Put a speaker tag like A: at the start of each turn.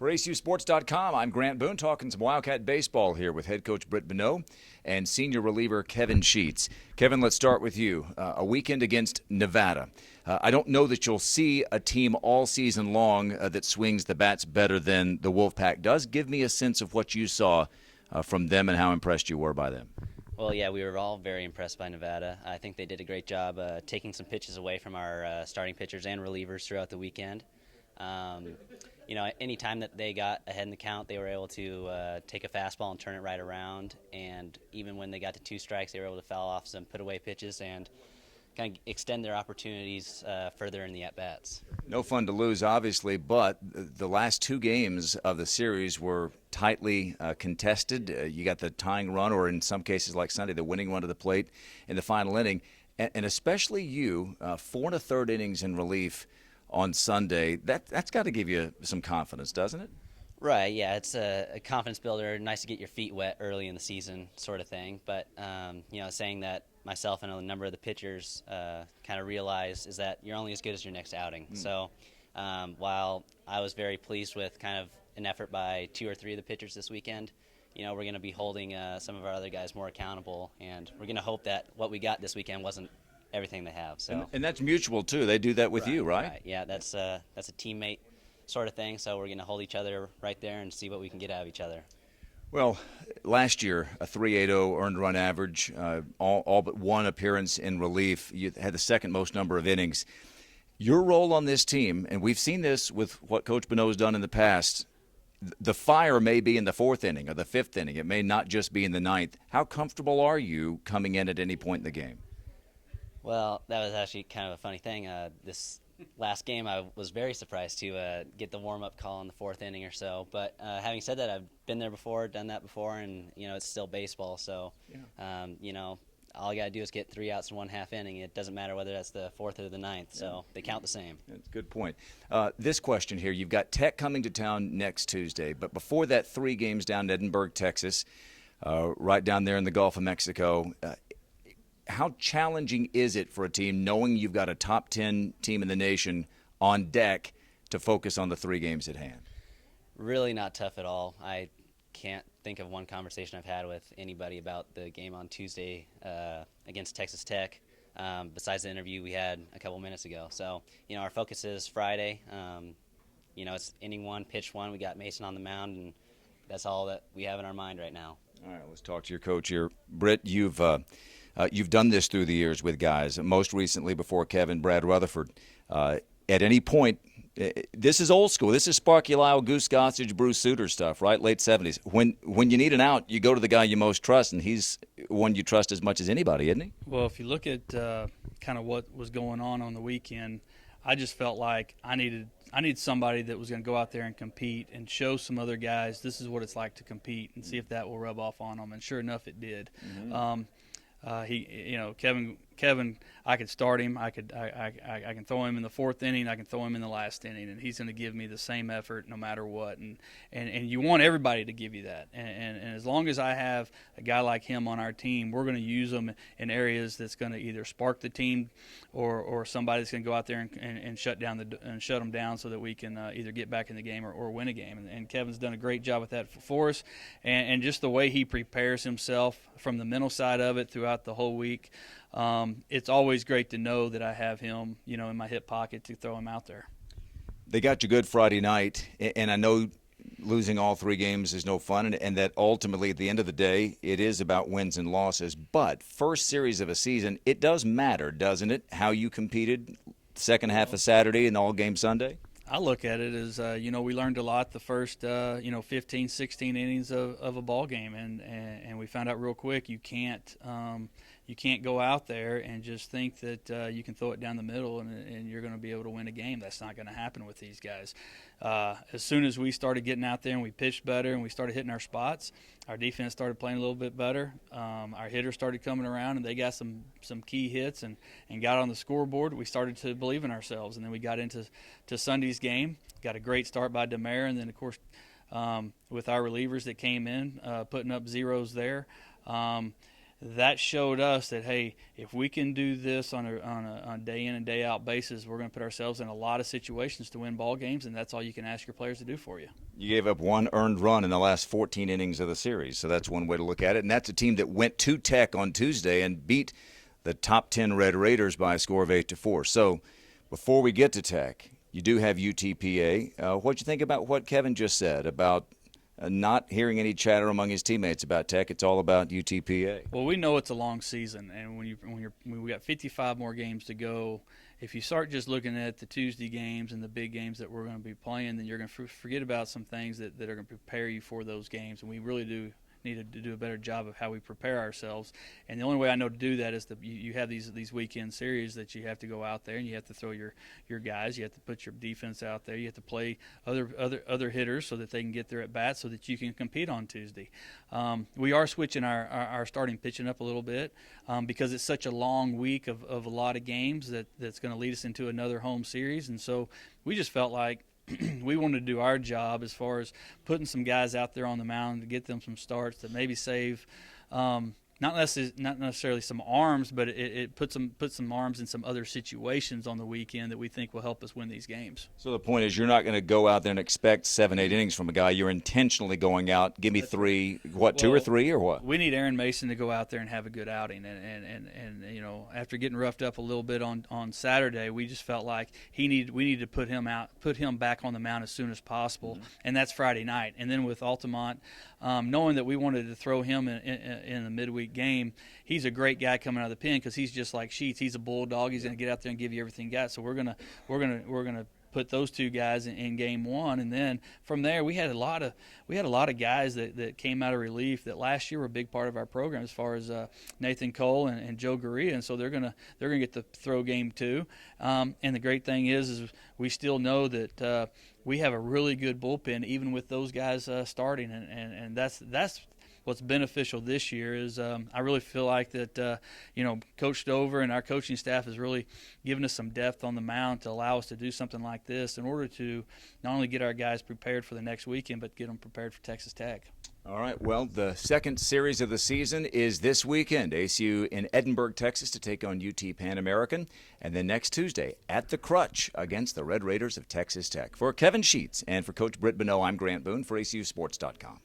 A: For ACUSports.com, I'm Grant Boone, talking some Wildcat baseball here with head coach Britt Bonneau and senior reliever Kevin Sheets. Kevin, let's start with you. A weekend against Nevada. I don't know that you'll see a team all season long that swings the bats better than the Wolfpack does. Give me a sense of what you saw from them and how impressed you were by them.
B: Well, yeah, we were all very impressed by Nevada. I think they did a great job taking some pitches away from our starting pitchers and relievers throughout the weekend. Any time that they got ahead in the count, they were able to take a fastball and turn it right around. And even when they got to 2 strikes, they were able to foul off some put-away pitches and kind of extend their opportunities further in the at-bats.
A: No fun to lose, obviously, but the last 2 games of the series were tightly contested. You got the tying run, or in some cases like Sunday, the winning run to the plate in the final inning. And especially you, 4 1/3 innings in relief on Sunday, that's got to give you some confidence, doesn't it?
B: Right, yeah, it's a confidence builder. Nice to get your feet wet early in the season sort of thing. But, saying that myself and a number of the pitchers kind of realize is that you're only as good as your next outing. So while I was very pleased with kind of an effort by 2 or 3 of the pitchers this weekend, we're going to be holding some of our other guys more accountable, and we're going to hope that what we got this weekend wasn't everything they have. So
A: and that's mutual too. They do that with you, right?
B: Right. Yeah, that's a teammate sort of thing. So we're going to hold each other right there and see what we can get out of each other.
A: Well, last year a 3.80 earned run average, all but 1 appearance in relief. You had the second most number of innings. Your role on this team, and we've seen this with what Coach Bonneau has done in the past. The fire may be in the 4th inning or the 5th inning. It may not just be in the 9th. How comfortable are you coming in at any point in the game?
B: Well, that was actually kind of a funny thing. This last game, I was very surprised to get the warm-up call in the 4th inning or so. But having said that, I've been there before, done that before, and, it's still baseball. So, all you got to do is get 3 outs in 1/2 inning. It doesn't matter whether that's the 4th or the 9th. So they count the same.
A: That's a good point. This question here, you've got Tech coming to town next Tuesday. But before that, 3 games down in Edinburgh, Texas, right down there in the Gulf of Mexico. How challenging is it for a team knowing you've got a top 10 team in the nation on deck to focus on the 3 games at hand?
B: Really not tough at all. I can't think of one conversation I've had with anybody about the game on Tuesday against Texas Tech besides the interview we had a couple minutes ago. So, our focus is Friday. It's inning 1, pitch 1. We got Mason on the mound, and that's all that we have in our mind right now.
A: All right, let's talk to your coach here. Britt, you've done this through the years with guys, most recently before Kevin, Brad Rutherford. At any point, this is old school. This is Sparky Lyle, Goose Gossage, Bruce Sutter stuff, right? Late 70s. When you need an out, you go to the guy you most trust, and he's one you trust as much as anybody, isn't he?
C: Well, if you look at kind of what was going on the weekend, I just felt like I needed somebody that was going to go out there and compete and show some other guys this is what it's like to compete and see if that will rub off on them. And sure enough, it did. Mm-hmm. Kevin, I could start him. I can throw him in the 4th inning. I can throw him in the last inning, and he's going to give me the same effort no matter what. And you want everybody to give you that. And as long as I have a guy like him on our team, we're going to use him in areas that's going to either spark the team, or somebody's going to go out there and shut them down so that we can either get back in the game or win a game. And Kevin's done a great job with that for us, and just the way he prepares himself from the mental side of it throughout the whole week. It's always great to know that I have him, in my hip pocket to throw him out there.
A: They got you good Friday night, and I know losing all 3 games is no fun, and that ultimately at the end of the day it is about wins and losses. But first series of a season, it does matter, doesn't it, how you competed second half of Saturday and all game Sunday?
C: I look at it as, we learned a lot the first, 15, 16 innings of a ball game, and we found out real quick you can't go out there and just think that you can throw it down the middle and you're going to be able to win a game. That's not going to happen with these guys. As soon as we started getting out there and we pitched better and we started hitting our spots, our defense started playing a little bit better. Our hitters started coming around and they got some key hits and got on the scoreboard. We started to believe in ourselves, and then we got into Sunday's game. Got a great start by Demare, and then, of course, with our relievers that came in, putting up zeros there. that showed us that, hey, if we can do this on a day in and day out basis, we're going to put ourselves in a lot of situations to win ball games, and that's all you can ask your players to do for you.
A: You gave up one earned run in the last 14 innings of the series, so that's one way to look at it. And that's a team that went to Tech on Tuesday and beat the top 10 Red Raiders by a score of 8-4. So before we get to Tech, you do have UTPA. What'd you think about what Kevin just said about not hearing any chatter among his teammates about Tech? It's all about UTPA.
C: Well, we know it's a long season, and when we got 55 more games to go, if you start just looking at the Tuesday games and the big games that we're going to be playing, then you're going to forget about some things that are going to prepare you for those games, and we really do need to do a better job of how we prepare ourselves. And the only way I know to do that is you have these weekend series that you have to go out there and you have to throw your guys, you have to put your defense out there, you have to play other hitters so that they can get their at bats so that you can compete on Tuesday. We are switching our starting pitching up a little bit because it's such a long week of a lot of games that's going to lead us into another home series, and so we just felt like we wanted to do our job as far as putting some guys out there on the mound to get them some starts that maybe save not necessarily some arms, but it puts some arms in some other situations on the weekend that we think will help us win these games.
A: So the point is, you're not going to go out there and expect 7-8 innings from a guy. You're intentionally going out. Give me three, two or three, or what?
C: We need Aaron Mason to go out there and have a good outing, and you know, after getting roughed up a little bit on Saturday, we just felt like we needed to put him back on the mound as soon as possible, and that's Friday night. And then with Altamont, knowing that we wanted to throw him in the midweek game, he's a great guy coming out of the pen because he's just like Sheets. He's a bulldog. He's going to get out there and give you everything he got. So we're gonna put those two guys in game one, and then from there we had a lot of guys that came out of relief that last year were a big part of our program as far as Nathan Cole and Joe Gurria, and so they're gonna get to throw game two. And the great thing is we still know that we have a really good bullpen even with those guys starting, and that's what's beneficial this year is I really feel like that Coach Stover and our coaching staff has really given us some depth on the mound to allow us to do something like this in order to not only get our guys prepared for the next weekend, but get them prepared for Texas Tech.
A: All right, well, the second series of the season is this weekend. ACU in Edinburgh, Texas to take on UT Pan American, and then next Tuesday at the Crutch against the Red Raiders of Texas Tech. For Kevin Sheets and for Coach Britt Bonneau, I'm Grant Boone for ACUSports.com.